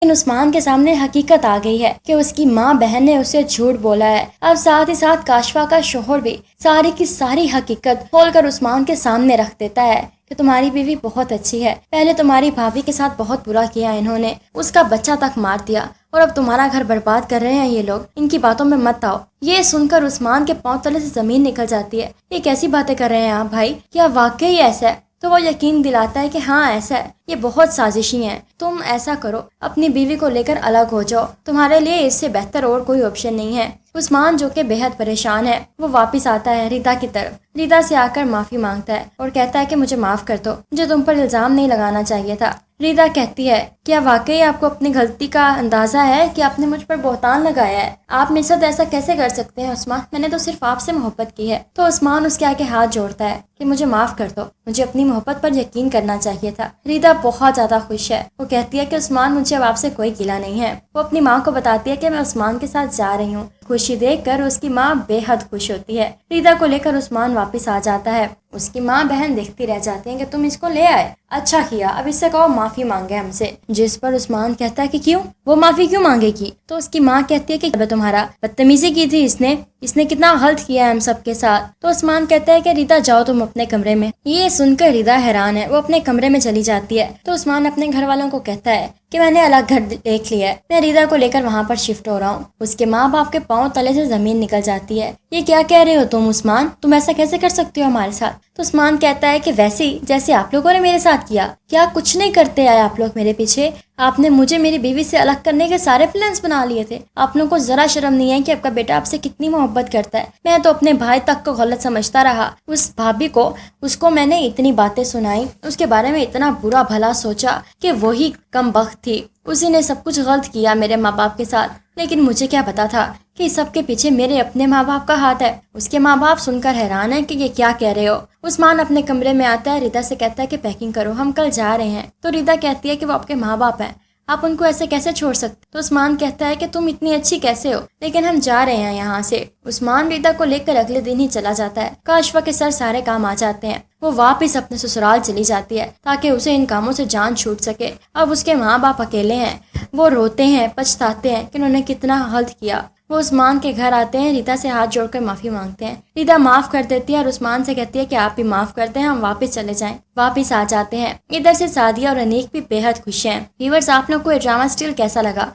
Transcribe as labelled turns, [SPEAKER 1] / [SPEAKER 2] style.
[SPEAKER 1] लेकिन उस्मान के सामने हकीकत आ गई है कि उसकी माँ बहन ने उसे झूठ बोला है। अब साथ ही साथ काशफा का शोहर भी सारी की सारी हकीकत खोलकर उस्मान के सामने रख देता है कि तुम्हारी बीवी बहुत अच्छी है, पहले तुम्हारी भाभी के साथ बहुत बुरा किया इन्होंने, उसका बच्चा तक मार दिया और अब तुम्हारा घर बर्बाद कर रहे हैं ये लोग, इनकी बातों में मत आओ। ये सुनकर उस्मान के पांव तले से जमीन निकल जाती है। ये कैसी बातें कर रहे हैं आप भाई, क्या वाकई ऐसा है? तो वो यकीन दिलाता है कि हाँ ऐसा है, ये बहुत साजिशी है। तुम ऐसा करो, अपनी बीवी को लेकर अलग हो जाओ, तुम्हारे लिए इससे बेहतर और कोई ऑप्शन नहीं है। उस्मान जो कि बेहद परेशान है वो वापस आता है रिदा की तरफ। रिदा से आकर माफी मांगता है और कहता है कि मुझे माफ कर दो, मुझे तुम पर इल्जाम नहीं लगाना चाहिए था। रिदा कहती है क्या वाकई आपको अपनी गलती का अंदाजा है कि आपने मुझ पर बोहतान लगाया है? आप मेरे साथ ऐसा कैसे कर सकते हैं उस्मान, मैंने तो सिर्फ आपसे मोहब्बत की है। तो उस्मान उसके आगे हाथ जोड़ता है कि मुझे माफ कर दो, मुझे अपनी मोहब्बत पर यकीन करना चाहिए था। रिदा बहुत ज्यादा खुश है। वो कहती है कि उस्मान मुझे अब आपसे कोई गिला नहीं है। वो अपनी माँ को बताती है कि मैं उस्मान के साथ जा रही हूँ। खुशी देखकर उसकी माँ बेहद खुश होती है। रिदा को लेकर उस्मान वापस आ जाता है। उसकी माँ बहन देखती रह जाती हैं कि तुम इसको ले आए, अच्छा किया, अब इससे कहो माफी मांगे हमसे। जिस पर उस्मान कहता है कि क्यों, वो माफी क्यों मांगेगी? तो उसकी माँ कहती है कि तुम्हारा बदतमीजी की थी इसने कितना गलत किया है हम सबके साथ। तो उस्मान कहता है कि रिदा जाओ तुम अपने कमरे में। ये सुनकर रिदा हैरान है, वो अपने कमरे में चली जाती है। तो उस्मान अपने घर वालों को कहता है कि मैंने अलग घर देख लिया है, मैं रिदा को लेकर वहाँ पर शिफ्ट हो रहा हूँ। उसके माँ बाप के पाँव तले से जमीन निकल जाती है। ये क्या कह रहे हो तुम उस्मान, तुम ऐसा कैसे कर सकते हो हमारे साथ? तो उस्मान कहता है कि वैसे ही जैसे आप लोगों ने मेरे साथ किया। क्या कुछ नहीं करते आए आप लोग मेरे पीछे? आपने मुझे मेरी बीवी से अलग करने के सारे प्लान्स बना लिए थे। आप लोगों को जरा शर्म नहीं है कि आपका बेटा आपसे कितनी मोहब्बत करता है। मैं तो अपने भाई तक को गलत समझता रहा। उस भाभी को उसको मैंने इतनी बातें सुनाई, उसके बारे में इतना बुरा भला सोचा कि वही कम बख्त थी, उसी ने सब कुछ गलत किया मेरे माँ बाप के साथ। लेकिन मुझे क्या पता था कि सबके पीछे मेरे अपने माँ बाप का हाथ है। उसके माँ बाप सुनकर हैरान है कि ये क्या कह रहे हो। उस्मान अपने कमरे में आता है, रिदा से कहता है कि पैकिंग करो, हम कल जा रहे हैं। तो रिदा कहती है कि वो आपके माँ बाप हैं, आप उनको ऐसे कैसे छोड़ सकते? तो उस्मान कहता है कि तुम इतनी अच्छी कैसे हो, लेकिन हम जा रहे हैं यहाँ से। उस्मान रिदा को लेकर अगले दिन ही चला जाता है। काशफा के सर सारे काम आ जाते हैं। वो वापस अपने ससुराल चली जाती है ताकि उसे इन कामों से जान छूट सके। अब उसके माँ बाप अकेले हैं। वो रोते हैं, पछताते हैं कि उन्होंने कितना गलत किया। वो उस्मान के घर आते हैं, रिदा से हाथ जोड़कर माफी मांगते हैं। रिदा माफ कर देती है और उस्मान से कहती है कि आप भी माफ करते हैं, हम वापस चले जाएं। वापस आ जाते हैं। इधर से सादिया और अनीक भी बेहद खुश हैं। व्यूअर्स, आप लोग को ये ड्रामा स्टिल कैसा लगा